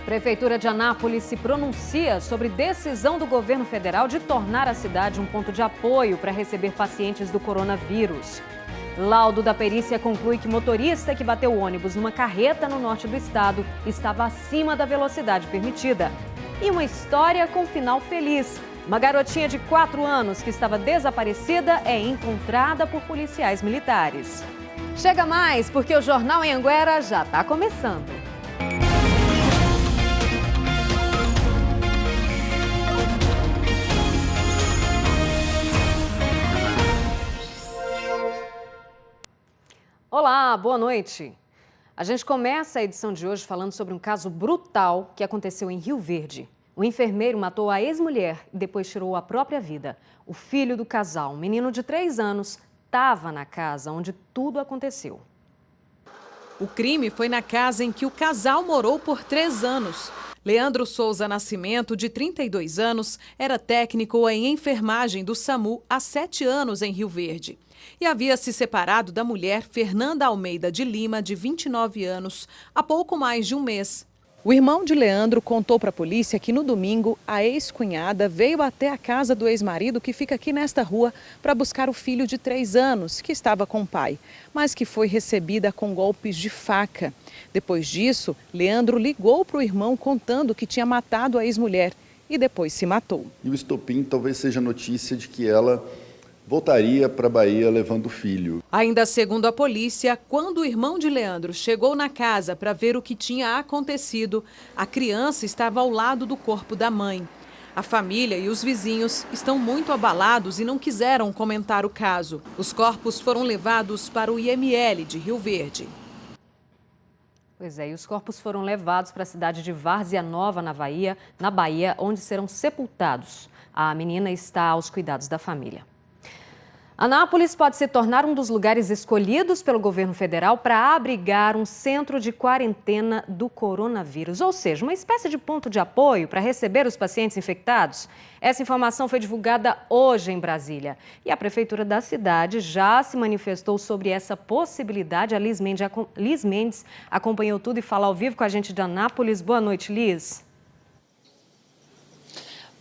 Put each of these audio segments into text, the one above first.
Prefeitura de Anápolis se pronuncia sobre decisão do governo federal de tornar a cidade um ponto de apoio para receber pacientes do coronavírus. Laudo da perícia conclui que motorista que bateu o ônibus numa carreta no norte do estado estava acima da velocidade permitida. E uma história com final feliz. Uma garotinha de 4 anos que estava desaparecida é encontrada por policiais militares. Chega mais, porque o Jornal Anhanguera já está começando. Olá, boa noite. A gente começa a edição de hoje falando sobre um caso brutal que aconteceu em Rio Verde. O enfermeiro matou a ex-mulher e depois tirou a própria vida. O filho do casal, um menino de 3 anos, estava na casa onde tudo aconteceu. O crime foi na casa em que o casal morou por 3 anos. Leandro Souza Nascimento, de 32 anos, era técnico em enfermagem do SAMU há 7 anos em Rio Verde. E havia se separado da mulher Fernanda Almeida de Lima, de 29 anos, há pouco mais de um mês. O irmão de Leandro contou para a polícia que no domingo a ex-cunhada veio até a casa do ex-marido, que fica aqui nesta rua, para buscar o filho de 3 anos, que estava com o pai, mas que foi recebida com golpes de faca. Depois disso, Leandro ligou para o irmão contando que tinha matado a ex-mulher e depois se matou. E o estopim talvez seja a notícia de que ela voltaria para a Bahia levando o filho. Ainda segundo a polícia, quando o irmão de Leandro chegou na casa para ver o que tinha acontecido, a criança estava ao lado do corpo da mãe. A família e os vizinhos estão muito abalados e não quiseram comentar o caso. Os corpos foram levados para o IML de Rio Verde. Pois é, e os corpos foram levados para a cidade de Várzea Nova, na Bahia, onde serão sepultados. A menina está aos cuidados da família. Anápolis pode se tornar um dos lugares escolhidos pelo governo federal para abrigar um centro de quarentena do coronavírus, ou seja, uma espécie de ponto de apoio para receber os pacientes infectados. Essa informação foi divulgada hoje em Brasília e a prefeitura da cidade já se manifestou sobre essa possibilidade. A Liz Mendes acompanhou tudo e fala ao vivo com a gente de Anápolis. Boa noite, Liz.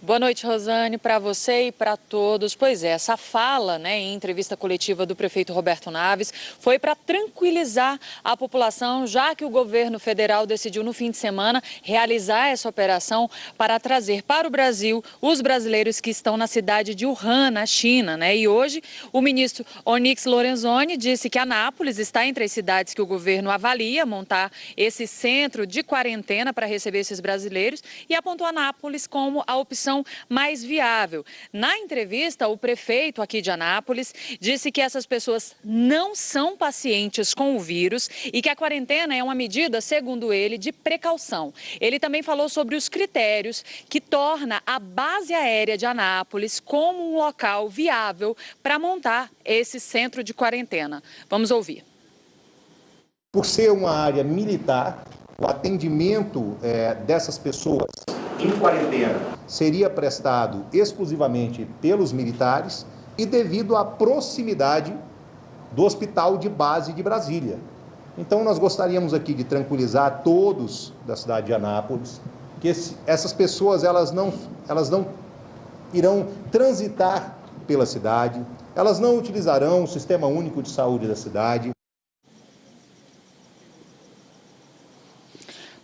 Boa noite, Rosane, para você e para todos. Pois é, essa fala, em entrevista coletiva do prefeito Roberto Naves foi para tranquilizar a população, já que o governo federal decidiu no fim de semana realizar essa operação para trazer para o Brasil os brasileiros que estão na cidade de Wuhan, na China, E hoje o ministro Onyx Lorenzoni disse que Anápolis está entre as cidades que o governo avalia montar esse centro de quarentena para receber esses brasileiros e apontou Anápolis como a opção mais viável. Na entrevista, o prefeito aqui de Anápolis disse que essas pessoas não são pacientes com o vírus e que a quarentena é uma medida, segundo ele, de precaução. Ele também falou sobre os critérios que torna a base aérea de Anápolis como um local viável para montar esse centro de quarentena. Vamos ouvir. Por ser uma área militar, o atendimento dessas pessoas em quarentena seria prestado exclusivamente pelos militares e devido à proximidade do Hospital de Base de Brasília. Então, nós gostaríamos aqui de tranquilizar todos da cidade de Anápolis que essas pessoas elas não irão transitar pela cidade, elas não utilizarão o Sistema Único de Saúde da cidade.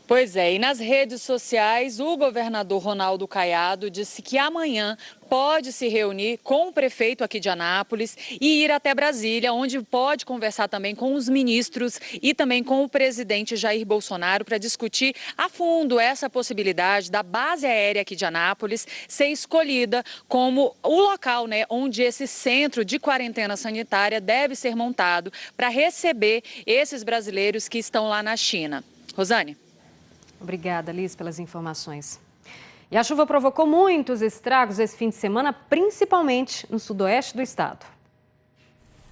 Pois é, e nas redes sociais, o governador Ronaldo Caiado disse que amanhã pode se reunir com o prefeito aqui de Anápolis e ir até Brasília, onde pode conversar também com os ministros e também com o presidente Jair Bolsonaro para discutir a fundo essa possibilidade da base aérea aqui de Anápolis ser escolhida como o local, onde esse centro de quarentena sanitária deve ser montado para receber esses brasileiros que estão lá na China. Rosane. Obrigada, Liz, pelas informações. E a chuva provocou muitos estragos esse fim de semana, principalmente no sudoeste do estado.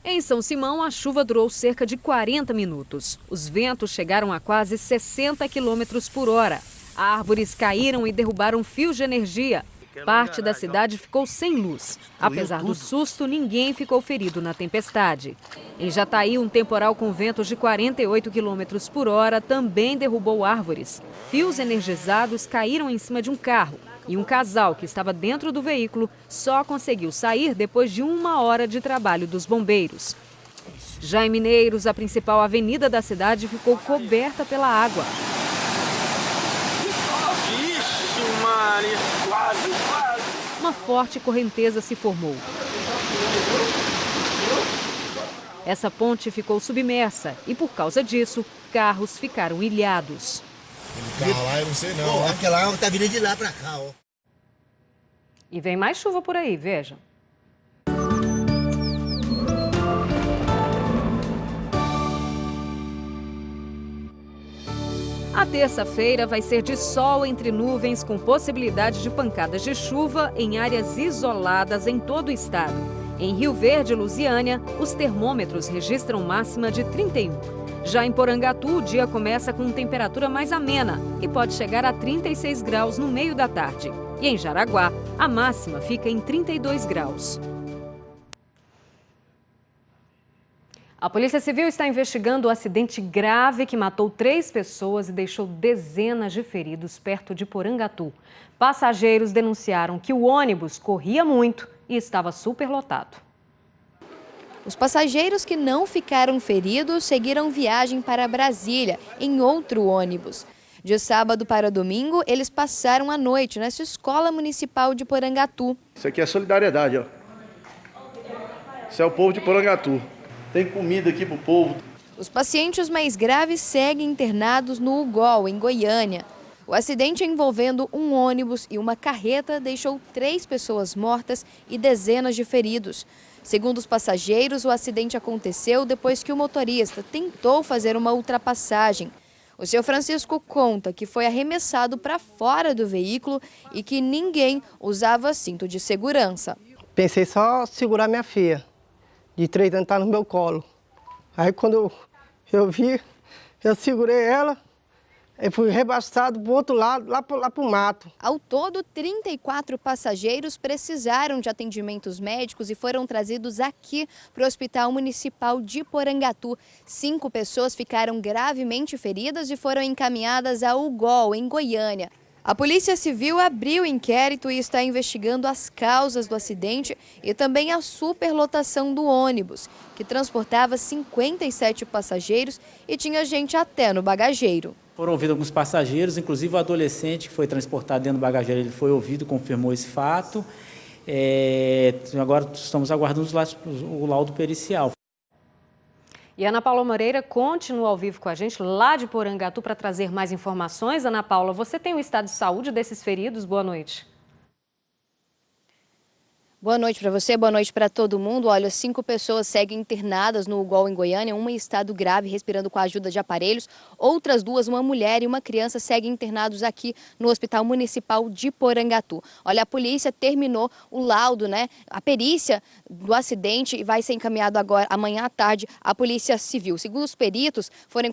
Em São Simão, a chuva durou cerca de 40 minutos. Os ventos chegaram a quase 60 km por hora. Árvores caíram e derrubaram fios de energia. Parte da cidade ficou sem luz. Apesar do susto, ninguém ficou ferido na tempestade. Em Jataí, um temporal com ventos de 48 km por hora também derrubou árvores. Fios energizados caíram em cima de um carro. E um casal que estava dentro do veículo só conseguiu sair depois de 1 hora de trabalho dos bombeiros. Já em Mineiros, a principal avenida da cidade ficou coberta pela água. Vixe, Maria, quase. Uma forte correnteza se formou. Essa ponte ficou submersa e, por causa disso, carros ficaram ilhados. Aquele carro lá eu não sei não. Pô, aquela água tá vindo de lá pra cá, ó. E vem mais chuva por aí, veja. A terça-feira vai ser de sol entre nuvens, com possibilidade de pancadas de chuva em áreas isoladas em todo o estado. Em Rio Verde e Lusiânia, os termômetros registram máxima de 31. Já em Porangatu, o dia começa com temperatura mais amena e pode chegar a 36 graus no meio da tarde. E em Jaraguá, a máxima fica em 32 graus. A Polícia Civil está investigando o acidente grave que matou 3 pessoas e deixou dezenas de feridos perto de Porangatu. Passageiros denunciaram que o ônibus corria muito e estava superlotado. Os passageiros que não ficaram feridos seguiram viagem para Brasília, em outro ônibus. De sábado para domingo, eles passaram a noite nessa escola municipal de Porangatu. Isso aqui é solidariedade, ó. Isso é o povo de Porangatu. Tem comida aqui pro povo. Os pacientes mais graves seguem internados no UGOL, em Goiânia. O acidente envolvendo um ônibus e uma carreta deixou 3 pessoas mortas e dezenas de feridos. Segundo os passageiros, o acidente aconteceu depois que o motorista tentou fazer uma ultrapassagem. O seu Francisco conta que foi arremessado para fora do veículo e que ninguém usava cinto de segurança. Pensei só segurar minha filha, de 3 anos, tá no meu colo. Aí quando eu vi, eu segurei ela e fui rebaixado para o outro lado, lá para o mato. Ao todo, 34 passageiros precisaram de atendimentos médicos e foram trazidos aqui para o Hospital Municipal de Porangatu. 5 pessoas ficaram gravemente feridas e foram encaminhadas ao UGOL, em Goiânia. A Polícia Civil abriu inquérito e está investigando as causas do acidente e também a superlotação do ônibus, que transportava 57 passageiros e tinha gente até no bagageiro. Foram ouvidos alguns passageiros, inclusive o adolescente que foi transportado dentro do bagageiro, ele foi ouvido, confirmou esse fato. Agora estamos aguardando o laudo pericial. E a Ana Paula Moreira continua ao vivo com a gente lá de Porangatu para trazer mais informações. Ana Paula, você tem o estado de saúde desses feridos? Boa noite. Boa noite para você, boa noite para todo mundo. Olha, 5 pessoas seguem internadas no UGOL em Goiânia, uma em estado grave, respirando com a ajuda de aparelhos. Outras 2, uma mulher e uma criança, seguem internados aqui no Hospital Municipal de Porangatu. Olha, a polícia terminou o laudo, né? A perícia do acidente e vai ser encaminhado agora, amanhã à tarde, à Polícia Civil. Segundo os peritos, foram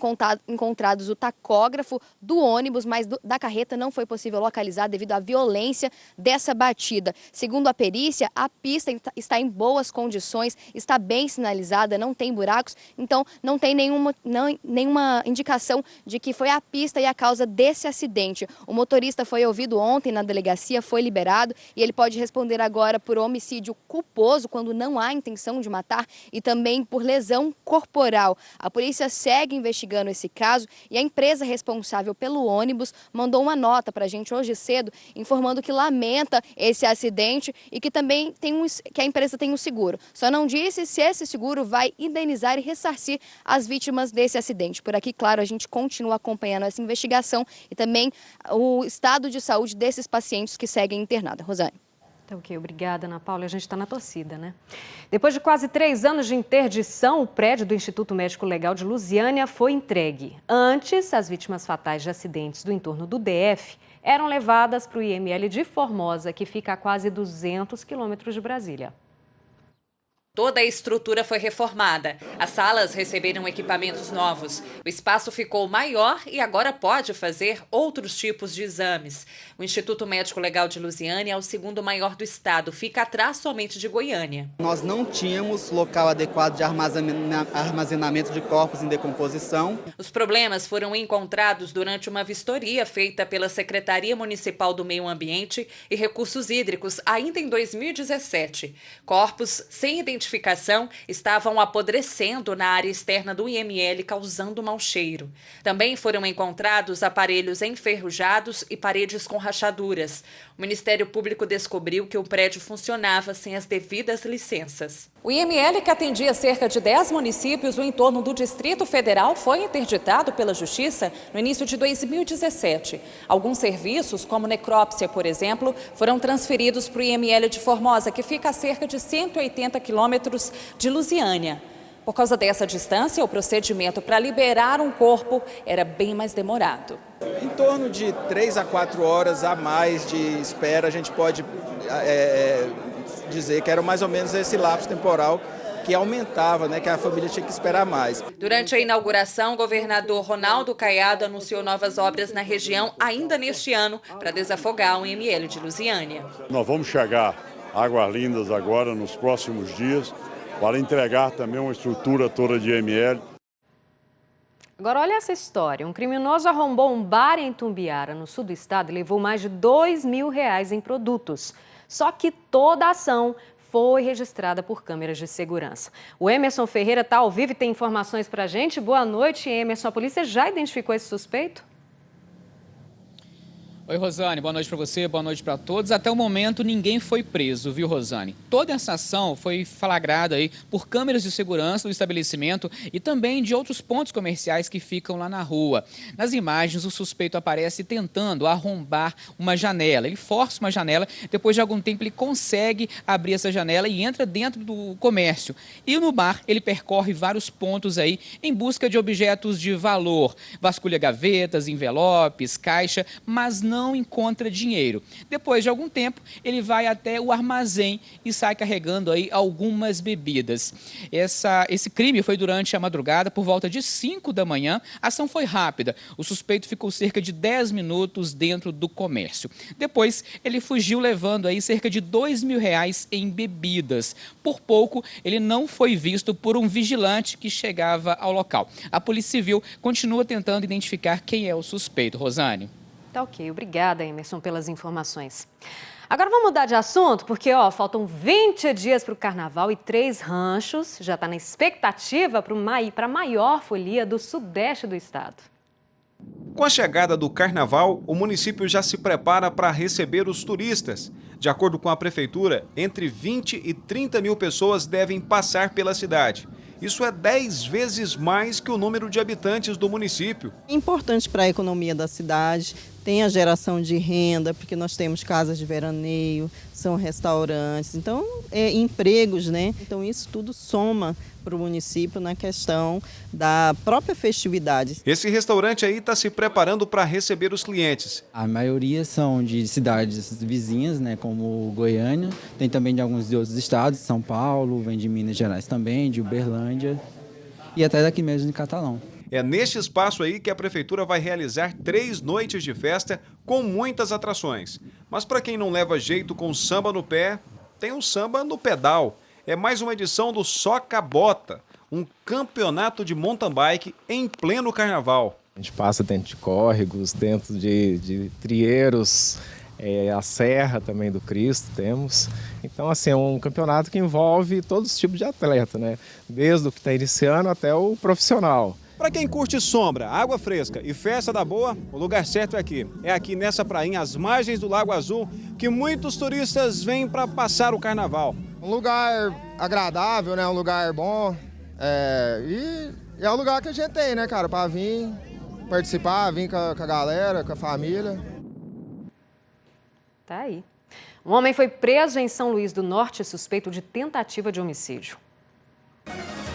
encontrados o tacógrafo do ônibus, mas da carreta não foi possível localizar devido à violência dessa batida. Segundo a perícia, a pista está em boas condições, está bem sinalizada, não tem buracos, então não tem nenhuma indicação de que foi a pista e a causa desse acidente. O motorista foi ouvido ontem na delegacia, foi liberado e ele pode responder agora por homicídio culposo, quando não há intenção de matar, e também por lesão corporal. A polícia segue investigando esse caso e a empresa responsável pelo ônibus mandou uma nota para a gente hoje cedo, informando que lamenta esse acidente e que também que a empresa tem um seguro. Só não disse se esse seguro vai indenizar e ressarcir as vítimas desse acidente. Por aqui, claro, a gente continua acompanhando essa investigação e também o estado de saúde desses pacientes que seguem internados. Rosane. Tá ok, obrigada, Ana Paula. A gente está na torcida, né? Depois de quase 3 anos de interdição, o prédio do Instituto Médico Legal de Lusiânia foi entregue. Antes, as vítimas fatais de acidentes do entorno do DF eram levadas para o IML de Formosa, que fica a quase 200 quilômetros de Brasília. Toda a estrutura foi reformada. As salas receberam equipamentos novos. O espaço ficou maior e agora pode fazer outros tipos de exames. O Instituto Médico Legal de Lusiânia é o segundo maior do estado. Fica atrás somente de Goiânia. Nós não tínhamos local adequado de armazenamento de corpos em decomposição. Os problemas foram encontrados durante uma vistoria feita pela Secretaria Municipal do Meio Ambiente e Recursos Hídricos ainda em 2017. Corpos sem identificação estavam apodrecendo na área externa do IML, causando mau cheiro. Também foram encontrados aparelhos enferrujados e paredes com rachaduras. O Ministério Público descobriu que o prédio funcionava sem as devidas licenças. O IML, que atendia cerca de 10 municípios no entorno do Distrito Federal, foi interditado pela Justiça no início de 2017. Alguns serviços, como necrópsia, por exemplo, foram transferidos para o IML de Formosa, que fica a cerca de 180 quilômetros de Lusiânia. Por causa dessa distância, o procedimento para liberar um corpo era bem mais demorado. Em torno de 3 a 4 horas a mais de espera, a gente pode dizer que era mais ou menos esse lapso temporal que aumentava, né, que a família tinha que esperar mais. Durante a inauguração, o governador Ronaldo Caiado anunciou novas obras na região ainda neste ano para desafogar o IML de Lusiânia. Nós vamos chegar a Águas Lindas agora nos próximos dias para entregar também uma estrutura toda de IML. Agora olha essa história, um criminoso arrombou um bar em Tumbiara, no sul do estado, e levou mais de R$2.000 em produtos. Só que toda a ação foi registrada por câmeras de segurança. O Emerson Ferreira está ao vivo e tem informações para a gente. Boa noite, Emerson. A polícia já identificou esse suspeito? Oi, Rosane, boa noite para você, boa noite para todos. Até o momento, ninguém foi preso, viu, Rosane? Toda essa ação foi flagrada aí por câmeras de segurança do estabelecimento e também de outros pontos comerciais que ficam lá na rua. Nas imagens, o suspeito aparece tentando arrombar uma janela. Ele força uma janela, depois de algum tempo ele consegue abrir essa janela e entra dentro do comércio. E no bar, ele percorre vários pontos aí em busca de objetos de valor. Vasculha gavetas, envelopes, caixa, mas não encontra dinheiro. Depois de algum tempo, ele vai até o armazém e sai carregando aí algumas bebidas. Esse crime foi durante a madrugada, por volta de 5 da manhã. A ação foi rápida. O suspeito ficou cerca de 10 minutos dentro do comércio. Depois, ele fugiu levando aí cerca de R$2.000 em bebidas. Por pouco, ele não foi visto por um vigilante que chegava ao local. A Polícia Civil continua tentando identificar quem é o suspeito. Rosane. Tá ok, obrigada, Emerson, pelas informações. Agora vamos mudar de assunto, porque faltam 20 dias para o Carnaval e 3 ranchos já estão na expectativa para a maior folia do sudeste do estado. Com a chegada do Carnaval, o município já se prepara para receber os turistas. De acordo com a prefeitura, entre 20 e 30 mil pessoas devem passar pela cidade. Isso é 10 vezes mais que o número de habitantes do município. Importante para a economia da cidade, tem a geração de renda, porque nós temos casas de veraneio, são restaurantes, então empregos, né? Então isso tudo soma para o município na questão da própria festividade. Esse restaurante aí está se preparando para receber os clientes. A maioria são de cidades vizinhas, né, como Goiânia, tem também de alguns de outros estados, São Paulo, vem de Minas Gerais também, de Uberlândia e até daqui mesmo de Catalão. É neste espaço aí que a prefeitura vai realizar 3 noites de festa com muitas atrações. Mas para quem não leva jeito com samba no pé, tem o samba no pedal. É mais uma edição do Soca Bota, um campeonato de mountain bike em pleno carnaval. A gente passa dentro de córregos, dentro de trieiros, a Serra também do Cristo temos. Então, assim, é um campeonato que envolve todos os tipos de atleta, né? Desde o que está iniciando até o profissional. Para quem curte sombra, água fresca e festa da boa, o lugar certo é aqui. É aqui nessa prainha, às margens do Lago Azul, que muitos turistas vêm para passar o carnaval. Um lugar agradável, né? Um lugar bom. E é o lugar que a gente tem, né, cara? Para vir participar, vir com a galera, com a família. Tá aí. Um homem foi preso em São Luís do Norte, suspeito de tentativa de homicídio.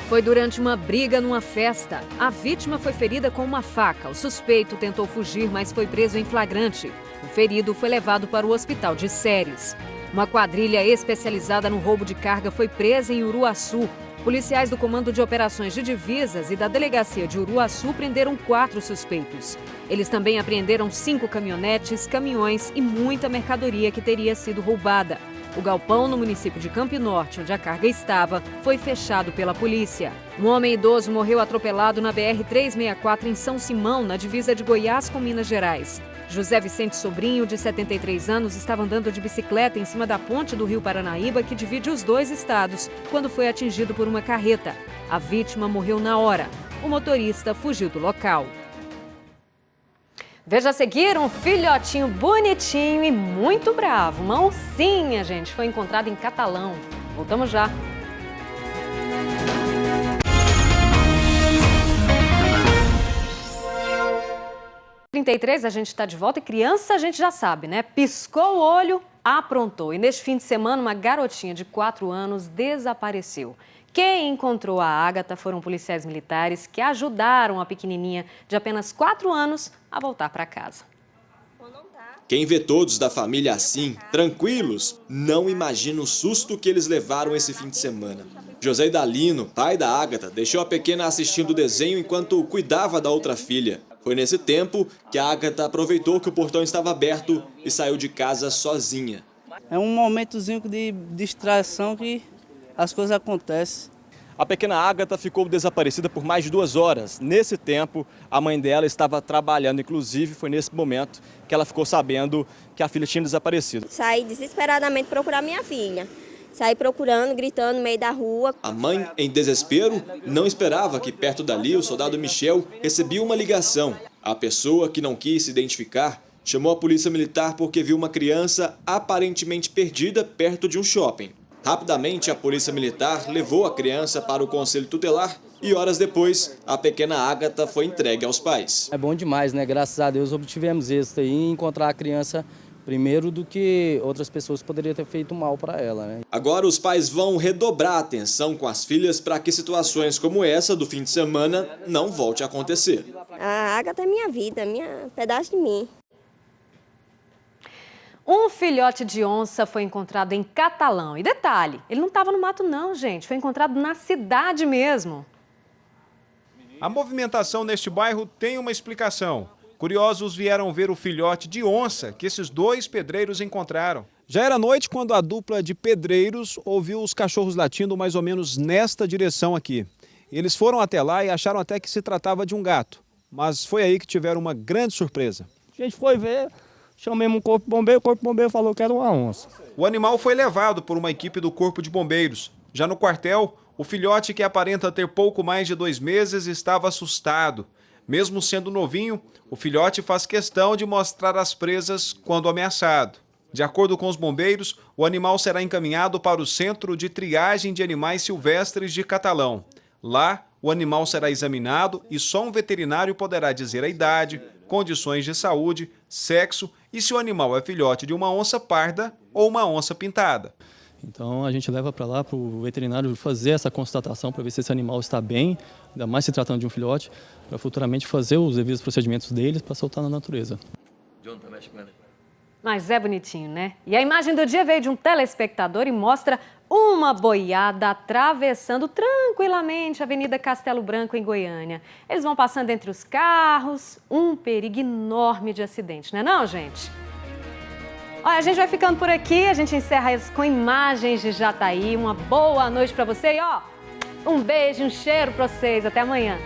Foi durante uma briga numa festa. A vítima foi ferida com uma faca. O suspeito tentou fugir, mas foi preso em flagrante. O ferido foi levado para o hospital de Séries. Uma quadrilha especializada no roubo de carga foi presa em Uruaçu. Policiais do Comando de Operações de Divisas e da Delegacia de Uruaçu prenderam 4 suspeitos. Eles também apreenderam 5 caminhonetes, caminhões e muita mercadoria que teria sido roubada. O galpão no município de Campo Norte, onde a carga estava, foi fechado pela polícia. Um homem idoso morreu atropelado na BR-364 em São Simão, na divisa de Goiás com Minas Gerais. José Vicente Sobrinho, de 73 anos, estava andando de bicicleta em cima da ponte do Rio Paranaíba, que divide os 2 estados, quando foi atingido por uma carreta. A vítima morreu na hora. O motorista fugiu do local. Veja a seguir, um filhotinho bonitinho e muito bravo. Uma oncinha, gente, foi encontrada em Catalão. Voltamos já. A gente está de volta e criança a gente já sabe, né? Piscou o olho, aprontou. E neste fim de semana, uma garotinha de 4 anos desapareceu. Quem encontrou a Ágata foram policiais militares que ajudaram a pequenininha de apenas 4 anos a voltar para casa. Quem vê todos da família assim, tranquilos, não imagina o susto que eles levaram esse fim de semana. José Idalino, pai da Ágata, deixou a pequena assistindo o desenho enquanto cuidava da outra filha. Foi nesse tempo que a Ágata aproveitou que o portão estava aberto e saiu de casa sozinha. É um momentozinho de distração que as coisas acontecem. A pequena Ágata ficou desaparecida por mais de 2 horas. Nesse tempo, a mãe dela estava trabalhando. Inclusive, foi nesse momento que ela ficou sabendo que a filha tinha desaparecido. Saí desesperadamente procurar minha filha. Saí procurando, gritando no meio da rua. A mãe, em desespero, não esperava que perto dali o soldado Michel recebia uma ligação. A pessoa, que não quis se identificar, chamou a polícia militar porque viu uma criança aparentemente perdida perto de um shopping. Rapidamente, a polícia militar levou a criança para o conselho tutelar e horas depois, a pequena Ágata foi entregue aos pais. É bom demais, né? Graças a Deus obtivemos êxito aí em encontrar a criança primeiro do que outras pessoas poderiam ter feito mal para ela, né? Agora os pais vão redobrar a atenção com as filhas para que situações como essa do fim de semana não volte a acontecer. A Ágata é minha vida, pedaço de mim. Um filhote de onça foi encontrado em Catalão. E detalhe, ele não estava no mato não, gente. Foi encontrado na cidade mesmo. A movimentação neste bairro tem uma explicação. Curiosos vieram ver o filhote de onça que esses 2 pedreiros encontraram. Já era noite quando a dupla de pedreiros ouviu os cachorros latindo mais ou menos nesta direção aqui. Eles foram até lá e acharam até que se tratava de um gato. Mas foi aí que tiveram uma grande surpresa. A gente foi ver, chamamos o corpo de bombeiro, o corpo de bombeiro falou que era uma onça. O animal foi levado por uma equipe do Corpo de Bombeiros. Já no quartel, o filhote, que aparenta ter pouco mais de 2 meses, estava assustado. Mesmo sendo novinho, o filhote faz questão de mostrar as presas quando ameaçado. De acordo com os bombeiros, o animal será encaminhado para o Centro de Triagem de Animais Silvestres de Catalão. Lá, o animal será examinado e só um veterinário poderá dizer a idade, condições de saúde, sexo e se o animal é filhote de uma onça parda ou uma onça pintada. Então a gente leva para lá para o veterinário fazer essa constatação para ver se esse animal está bem, ainda mais se tratando de um filhote, para futuramente fazer os devidos procedimentos deles para soltar na natureza. Mas é bonitinho, né? E a imagem do dia veio de um telespectador e mostra uma boiada atravessando tranquilamente a Avenida Castelo Branco, em Goiânia. Eles vão passando entre os carros, um perigo enorme de acidente, não é não, gente? Olha, a gente vai ficando por aqui, a gente encerra com imagens de Jataí. Uma boa noite para você e, ó, um beijo, um cheiro para vocês. Até amanhã.